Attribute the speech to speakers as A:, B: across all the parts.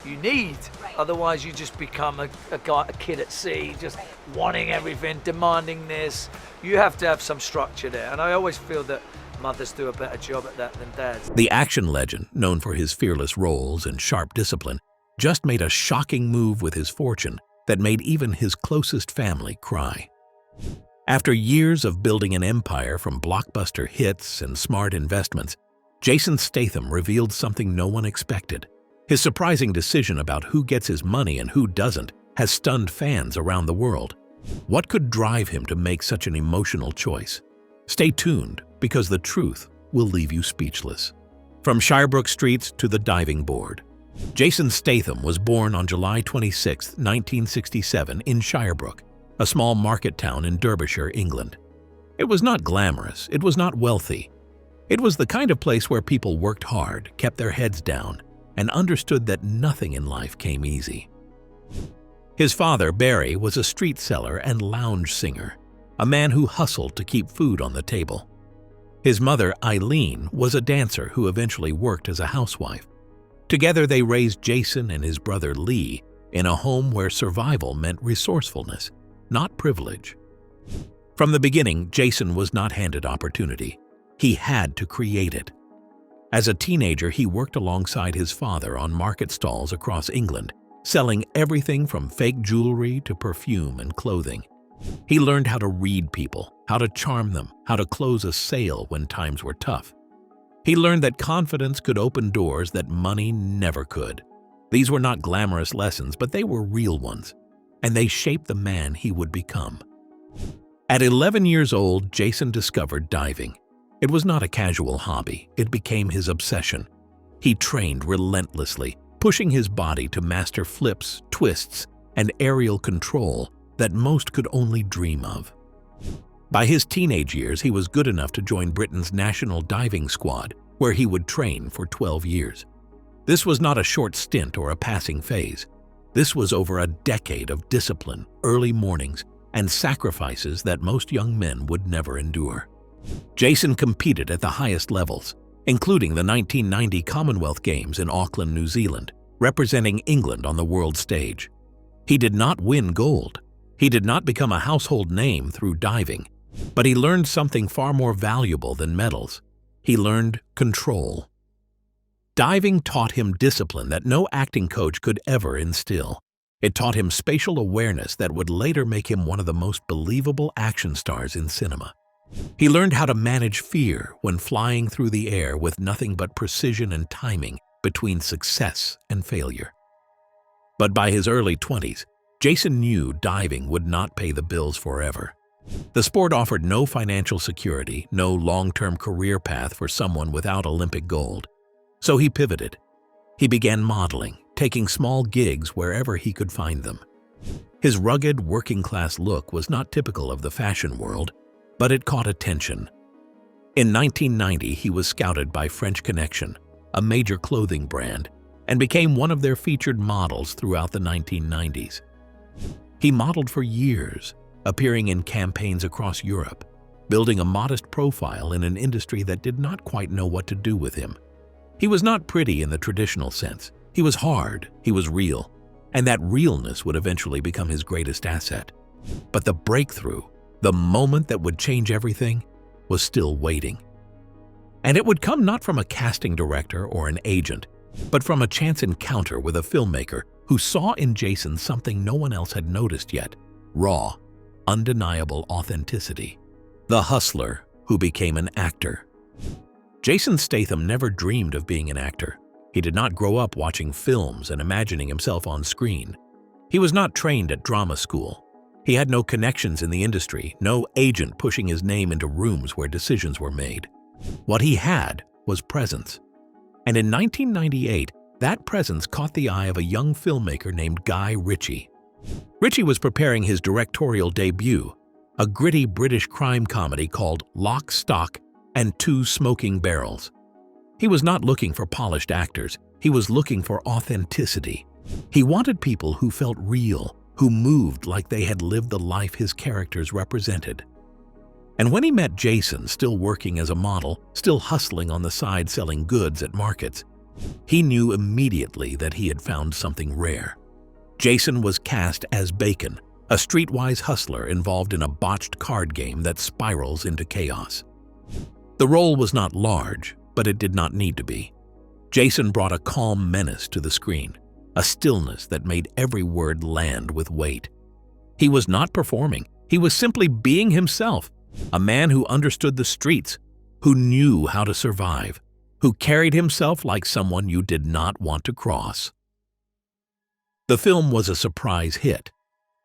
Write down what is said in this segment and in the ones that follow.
A: you need. Otherwise, you just become a kid at sea, just wanting everything, demanding this. You have to have some structure there. And I always feel that mothers do a better job at that than dads.
B: The action legend, known for his fearless roles and sharp discipline, just made a shocking move with his fortune that made even his closest family cry. After years of building an empire from blockbuster hits and smart investments, Jason Statham revealed something no one expected. His surprising decision about who gets his money and who doesn't has stunned fans around the world. What could drive him to make such an emotional choice? Stay tuned, because the truth will leave you speechless. From Shirebrook streets to the diving board, Jason Statham was born on July 26, 1967 in Shirebrook, a small market town in Derbyshire, England. It was not glamorous, it was not wealthy. It was the kind of place where people worked hard, kept their heads down, and understood that nothing in life came easy. His father, Barry, was a street seller and lounge singer, a man who hustled to keep food on the table. His mother, Eileen, was a dancer who eventually worked as a housewife. Together they raised Jason and his brother Lee in a home where survival meant resourcefulness, not privilege. From the beginning, Jason was not handed opportunity. He had to create it. As a teenager, he worked alongside his father on market stalls across England, selling everything from fake jewelry to perfume and clothing. He learned how to read people, how to charm them, how to close a sale when times were tough. He learned that confidence could open doors that money never could. These were not glamorous lessons, but they were real ones, and they shaped the man he would become. At 11 years old, Jason discovered diving. It was not a casual hobby, it became his obsession. He trained relentlessly, pushing his body to master flips, twists, and aerial control that most could only dream of. By his teenage years, he was good enough to join Britain's national diving squad, where he would train for 12 years. This was not a short stint or a passing phase. This was over a decade of discipline, early mornings, and sacrifices that most young men would never endure. Jason competed at the highest levels, including the 1990 Commonwealth Games in Auckland, New Zealand, representing England on the world stage. He did not win gold. He did not become a household name through diving, but he learned something far more valuable than medals. He learned control. Diving taught him discipline that no acting coach could ever instill. It taught him spatial awareness that would later make him one of the most believable action stars in cinema. He learned how to manage fear when flying through the air with nothing but precision and timing between success and failure. But by his early 20s, Jason knew diving would not pay the bills forever. The sport offered no financial security, no long-term career path for someone without Olympic gold. So he pivoted. He began modeling, taking small gigs wherever he could find them. His rugged, working-class look was not typical of the fashion world, but it caught attention. In 1990, he was scouted by French Connection, a major clothing brand, and became one of their featured models throughout the 1990s. He modeled for years, appearing in campaigns across Europe, building a modest profile in an industry that did not quite know what to do with him. He was not pretty in the traditional sense. He was hard, he was real, and that realness would eventually become his greatest asset. But the breakthrough, the moment that would change everything, was still waiting. And it would come not from a casting director or an agent, but from a chance encounter with a filmmaker who saw in Jason something no one else had noticed yet: raw, undeniable authenticity. The hustler who became an actor. Jason Statham never dreamed of being an actor. He did not grow up watching films and imagining himself on screen. He was not trained at drama school. He had no connections in the industry, no agent pushing his name into rooms where decisions were made. What he had was presence. And in 1998, that presence caught the eye of a young filmmaker named Guy Ritchie. Ritchie was preparing his directorial debut, a gritty British crime comedy called Lock, Stock, and Two Smoking Barrels. He was not looking for polished actors. He was looking for authenticity. He wanted people who felt real, who moved like they had lived the life his characters represented. And when he met Jason, still working as a model, still hustling on the side selling goods at markets, He knew immediately that he had found something rare. Jason was cast as Bacon, a streetwise hustler involved in a botched card game that spirals into chaos. The role was not large, but it did not need to be. Jason brought a calm menace to the screen, a stillness that made every word land with weight. He was not performing. He was simply being himself, a man who understood the streets, who knew how to survive, who carried himself like someone you did not want to cross. The film was a surprise hit.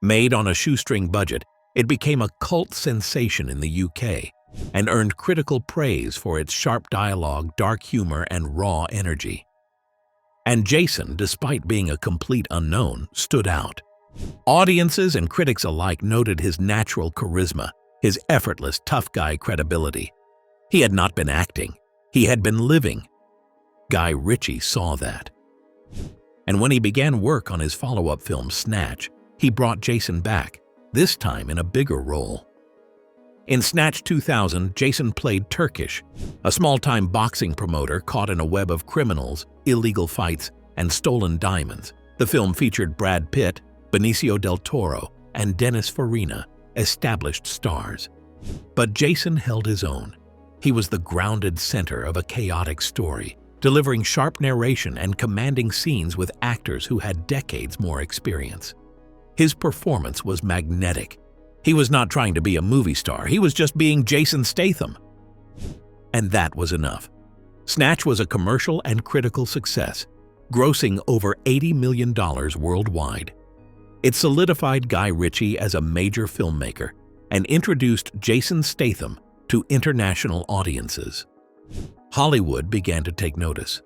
B: Made on a shoestring budget, it became a cult sensation in the UK and earned critical praise for its sharp dialogue, dark humor, and raw energy. And Jason, despite being a complete unknown, stood out. Audiences and critics alike noted his natural charisma, his effortless tough guy credibility. He had not been acting. He had been living. Guy Ritchie saw that. And when he began work on his follow-up film Snatch, he brought Jason back, this time in a bigger role. In Snatch 2000, Jason played Turkish, a small-time boxing promoter caught in a web of criminals, illegal fights, and stolen diamonds. The film featured Brad Pitt, Benicio del Toro, and Dennis Farina, established stars. But Jason held his own. He was the grounded center of a chaotic story, delivering sharp narration and commanding scenes with actors who had decades more experience. His performance was magnetic. He was not trying to be a movie star, he was just being Jason Statham. And that was enough. Snatch was a commercial and critical success, grossing over $80 million worldwide. It solidified Guy Ritchie as a major filmmaker and introduced Jason Statham to international audiences. Hollywood began to take notice.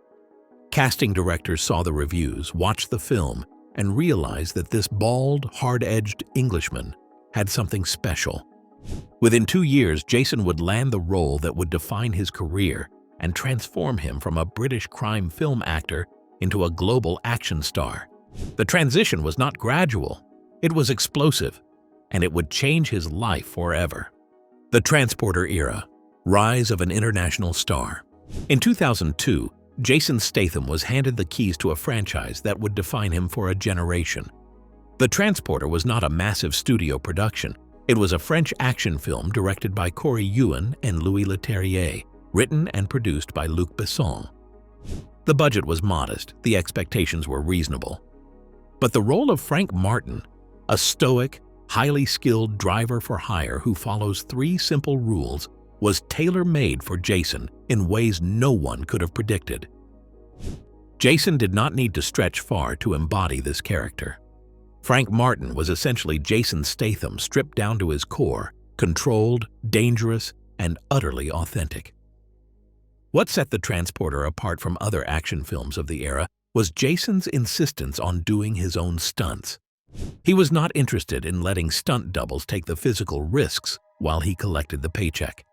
B: Casting directors saw the reviews, watched the film, and realized that this bald, hard-edged Englishman had something special. Within 2 years, Jason would land the role that would define his career and transform him from a British crime film actor into a global action star. The transition was not gradual, it was explosive, and it would change his life forever. The Transporter Era, Rise of an International Star. In 2002, Jason Statham was handed the keys to a franchise that would define him for a generation. The Transporter was not a massive studio production. It was a French action film directed by Corey Ewan and Louis Leterrier, written and produced by Luc Besson. The budget was modest, the expectations were reasonable. But the role of Frank Martin, a stoic, highly skilled driver for hire who follows 3 simple rules, was tailor-made for Jason in ways no one could have predicted. Jason did not need to stretch far to embody this character. Frank Martin was essentially Jason Statham stripped down to his core, controlled, dangerous, and utterly authentic. What set The Transporter apart from other action films of the era was Jason's insistence on doing his own stunts. He was not interested in letting stunt doubles take the physical risks while he collected the paycheck.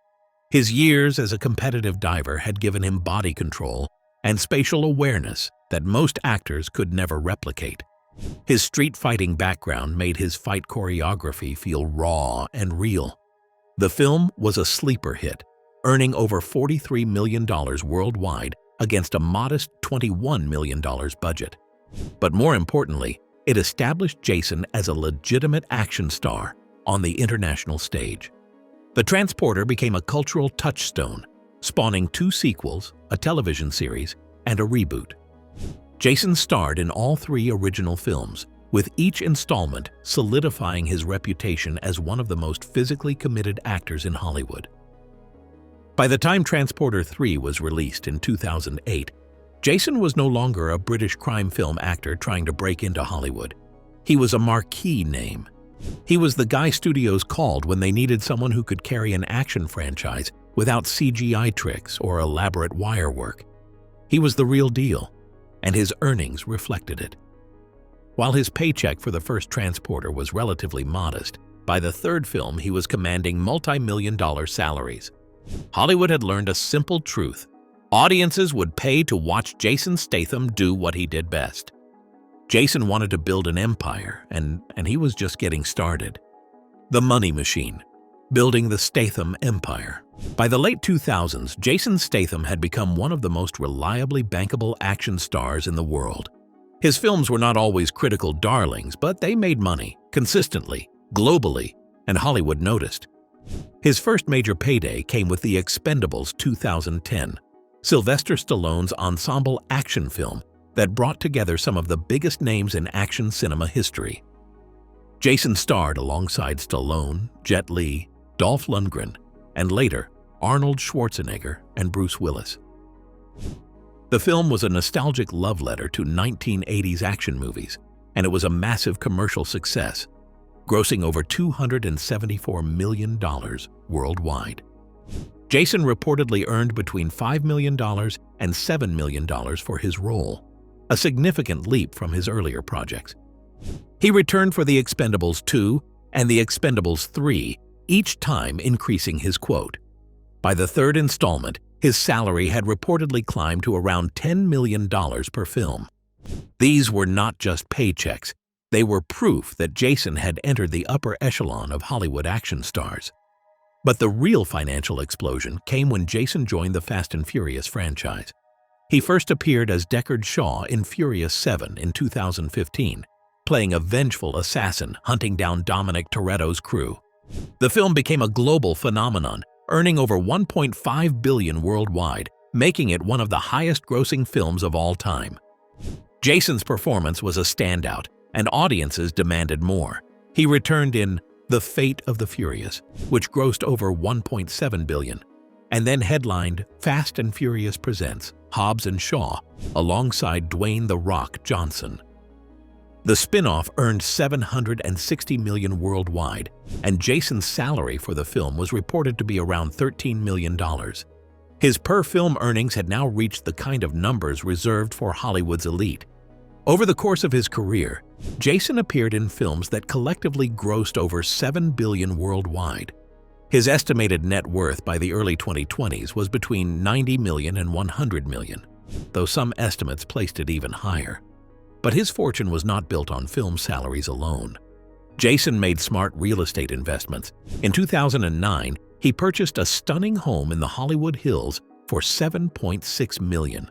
B: His years as a competitive diver had given him body control and spatial awareness that most actors could never replicate. His street-fighting background made his fight choreography feel raw and real. The film was a sleeper hit, earning over $43 million worldwide against a modest $21 million budget. But more importantly, it established Jason as a legitimate action star on the international stage. The Transporter became a cultural touchstone, spawning 2 sequels, a television series, and a reboot. Jason starred in all 3 original films, with each installment solidifying his reputation as one of the most physically committed actors in Hollywood. By the time Transporter 3 was released in 2008, Jason was no longer a British crime film actor trying to break into Hollywood. He was a marquee name. He was the guy studios called when they needed someone who could carry an action franchise without CGI tricks or elaborate wire work. He was the real deal, and his earnings reflected it. While his paycheck for the first Transporter was relatively modest, by the 3rd film he was commanding multi-million-dollar salaries. Hollywood had learned a simple truth. Audiences would pay to watch Jason Statham do what he did best. Jason wanted to build an empire, and he was just getting started. The Money Machine, building the Statham empire. By the late 2000s, Jason Statham had become one of the most reliably bankable action stars in the world. His films were not always critical darlings, but they made money, consistently, globally, and Hollywood noticed. His first major payday came with The Expendables 2010, Sylvester Stallone's ensemble action film that brought together some of the biggest names in action cinema history. Jason starred alongside Stallone, Jet Li, Dolph Lundgren, and later, Arnold Schwarzenegger and Bruce Willis. The film was a nostalgic love letter to 1980s action movies, and it was a massive commercial success, grossing over $274 million worldwide. Jason reportedly earned between $5 million and $7 million for his role, a significant leap from his earlier projects. He returned for The Expendables 2 and The Expendables 3, each time increasing his quote. By the third installment, his salary had reportedly climbed to around $10 million per film. These were not just paychecks, they were proof that Jason had entered the upper echelon of Hollywood action stars. But the real financial explosion came when Jason joined the Fast and Furious franchise. He first appeared as Deckard Shaw in Furious 7 in 2015, playing a vengeful assassin hunting down Dominic Toretto's crew. The film became a global phenomenon, earning over $1.5 billion worldwide, making it one of the highest-grossing films of all time. Jason's performance was a standout, and audiences demanded more. He returned in The Fate of the Furious, which grossed over $1.7 billion, and then headlined Fast and Furious Presents Hobbs and Shaw alongside Dwayne "The Rock" Johnson. The spin-off earned $760 million worldwide, and Jason's salary for the film was reported to be around $13 million. His per-film earnings had now reached the kind of numbers reserved for Hollywood's elite. Over the course of his career, Jason appeared in films that collectively grossed over $7 billion worldwide. His estimated net worth by the early 2020s was between $90 million and $100 million, though some estimates placed it even higher. But his fortune was not built on film salaries alone. Jason made smart real estate investments. In 2009, he purchased a stunning home in the Hollywood Hills for $7.6 million.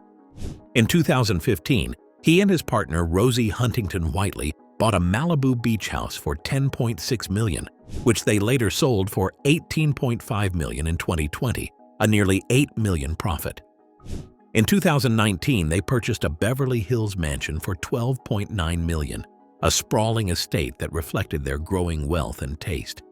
B: In 2015, he and his partner Rosie Huntington-Whiteley bought a Malibu beach house for $10.6 million, which they later sold for $18.5 million in 2020, a nearly $8 million profit. In 2019, they purchased a Beverly Hills mansion for $12.9 million, a sprawling estate that reflected their growing wealth and taste.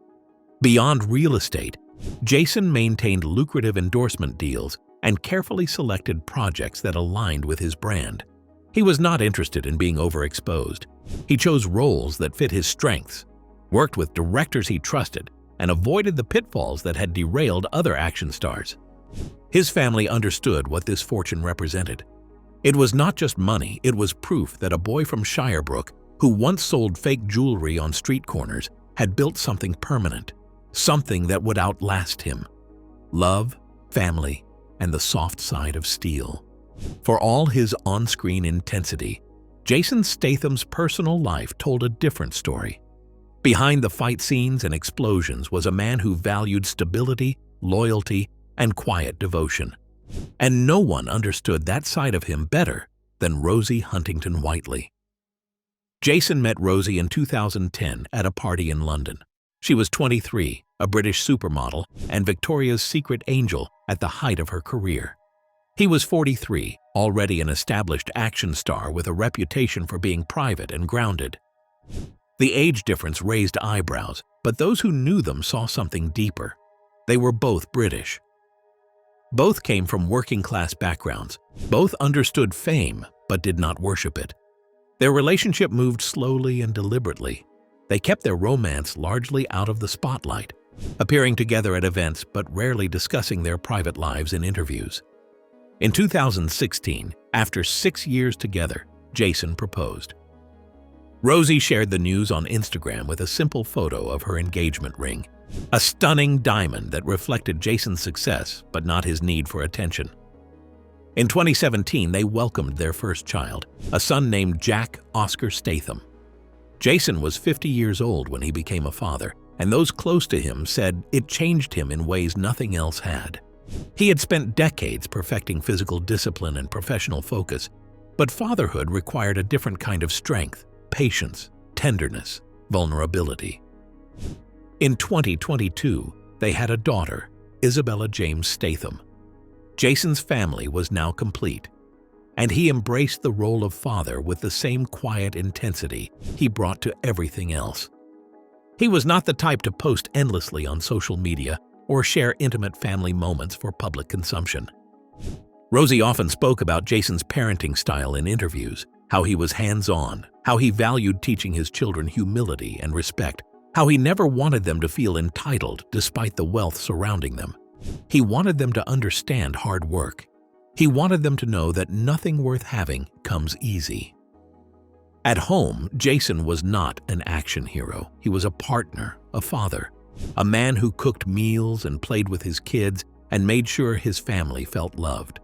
B: Beyond real estate, Jason maintained lucrative endorsement deals and carefully selected projects that aligned with his brand. He was not interested in being overexposed. He chose roles that fit his strengths, worked with directors he trusted, and avoided the pitfalls that had derailed other action stars. His family understood what this fortune represented. It was not just money, it was proof that a boy from Shirebrook, who once sold fake jewelry on street corners, had built something permanent, something that would outlast him. Love, family, and the soft side of steel. For all his on-screen intensity, Jason Statham's personal life told a different story. Behind the fight scenes and explosions was a man who valued stability, loyalty, and quiet devotion. And no one understood that side of him better than Rosie Huntington-Whiteley. Jason met Rosie in 2010 at a party in London. She was 23, a British supermodel, and Victoria's Secret angel at the height of her career. He was 43, already an established action star with a reputation for being private and grounded. The age difference raised eyebrows, but those who knew them saw something deeper. They were both British. Both came from working-class backgrounds. Both understood fame, but did not worship it. Their relationship moved slowly and deliberately. They kept their romance largely out of the spotlight, appearing together at events but rarely discussing their private lives in interviews. In 2016, after 6 years together, Jason proposed. Rosie shared the news on Instagram with a simple photo of her engagement ring, a stunning diamond that reflected Jason's success but not his need for attention. In 2017, they welcomed their first child, a son named Jack Oscar Statham. Jason was 50 years old when he became a father, and those close to him said it changed him in ways nothing else had. He had spent decades perfecting physical discipline and professional focus, but fatherhood required a different kind of strength, patience, tenderness, vulnerability. In 2022, they had a daughter, Isabella James Statham. Jason's family was now complete, and he embraced the role of father with the same quiet intensity he brought to everything else. He was not the type to post endlessly on social media or share intimate family moments for public consumption. Rosie often spoke about Jason's parenting style in interviews, how he was hands-on, how he valued teaching his children humility and respect, how he never wanted them to feel entitled despite the wealth surrounding them. He wanted them to understand hard work. He wanted them to know that nothing worth having comes easy. At home, Jason was not an action hero. He was a partner, a father, a man who cooked meals and played with his kids and made sure his family felt loved.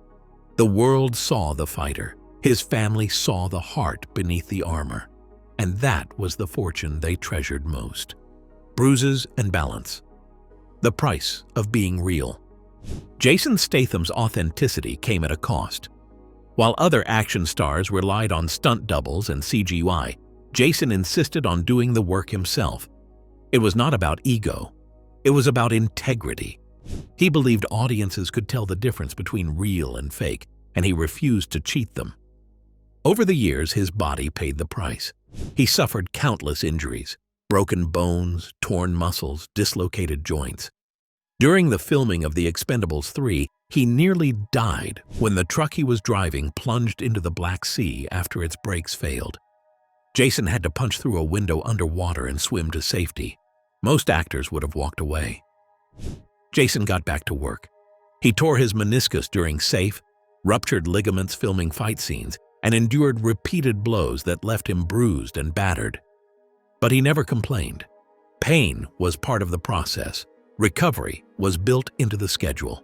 B: The world saw the fighter. His family saw the heart beneath the armor. And that was the fortune they treasured most. Bruises and balance. The price of being real. Jason Statham's authenticity came at a cost. While other action stars relied on stunt doubles and CGI, Jason insisted on doing the work himself. It was not about ego. It was about integrity. He believed audiences could tell the difference between real and fake, and he refused to cheat them. Over the years, his body paid the price. He suffered countless injuries, broken bones, torn muscles, dislocated joints. During the filming of The Expendables 3, he nearly died when the truck he was driving plunged into the Black Sea after its brakes failed. Jason had to punch through a window underwater and swim to safety. Most actors would have walked away. Jason got back to work. He tore his meniscus during SAFE, ruptured ligaments filming fight scenes, and endured repeated blows that left him bruised and battered. But he never complained. Pain was part of the process. Recovery was built into the schedule.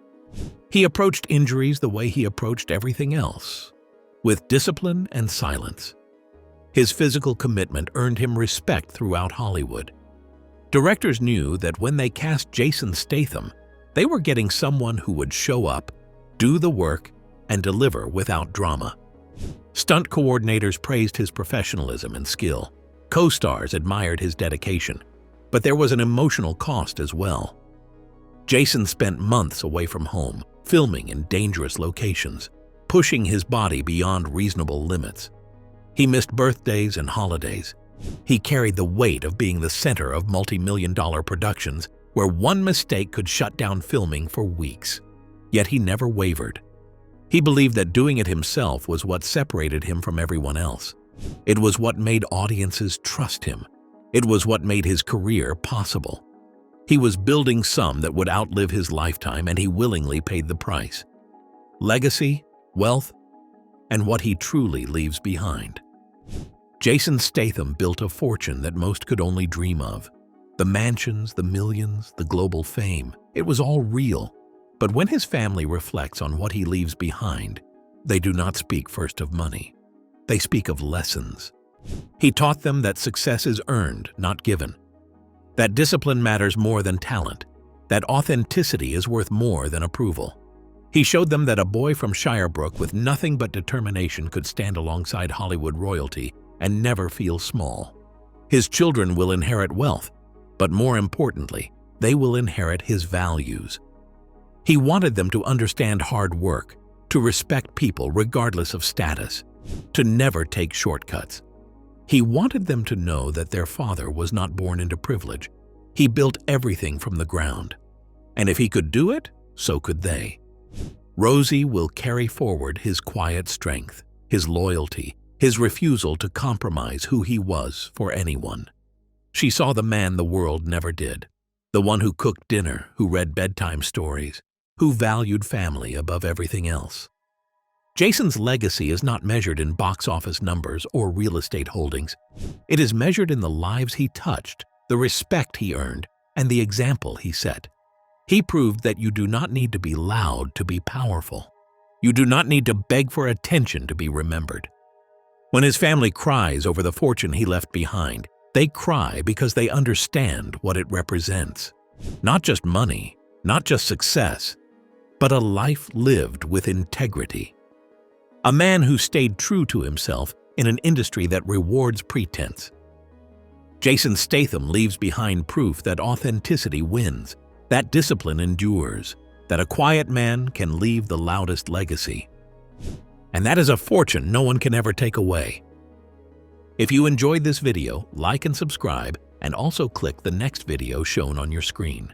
B: He approached injuries the way he approached everything else, with discipline and silence. His physical commitment earned him respect throughout Hollywood. Directors knew that when they cast Jason Statham, they were getting someone who would show up, do the work, and deliver without drama. Stunt coordinators praised his professionalism and skill. Co-stars admired his dedication, but there was an emotional cost as well. Jason spent months away from home, filming in dangerous locations, pushing his body beyond reasonable limits. He missed birthdays and holidays. He carried the weight of being the center of multi-million-dollar productions where one mistake could shut down filming for weeks. Yet he never wavered. He believed that doing it himself was what separated him from everyone else. It was what made audiences trust him. It was what made his career possible. He was building some that would outlive his lifetime, and he willingly paid the price. Legacy, wealth, and what he truly leaves behind. Jason Statham built a fortune that most could only dream of. The mansions, the millions, the global fame, it was all real. But when his family reflects on what he leaves behind, they do not speak first of money. They speak of lessons. He taught them that success is earned, not given. That discipline matters more than talent. That authenticity is worth more than approval. He showed them that a boy from Shirebrook with nothing but determination could stand alongside Hollywood royalty and never feel small. His children will inherit wealth, but more importantly, they will inherit his values. He wanted them to understand hard work, to respect people regardless of status, to never take shortcuts. He wanted them to know that their father was not born into privilege. He built everything from the ground. And if he could do it, so could they. Rosie will carry forward his quiet strength, his loyalty, his refusal to compromise who he was for anyone. She saw the man the world never did, the one who cooked dinner, who read bedtime stories, who valued family above everything else. Jason's legacy is not measured in box office numbers or real estate holdings. It is measured in the lives he touched, the respect he earned, and the example he set. He proved that you do not need to be loud to be powerful. You do not need to beg for attention to be remembered. When his family cries over the fortune he left behind, They cry because they understand what it represents. Not just money, not just success, but a life lived with integrity. A man who stayed true to himself in an industry that rewards pretense. Jason Statham leaves behind proof that authenticity wins, that discipline endures, that a quiet man can leave the loudest legacy. And that is a fortune no one can ever take away. If you enjoyed this video, like and subscribe, and also click the next video shown on your screen.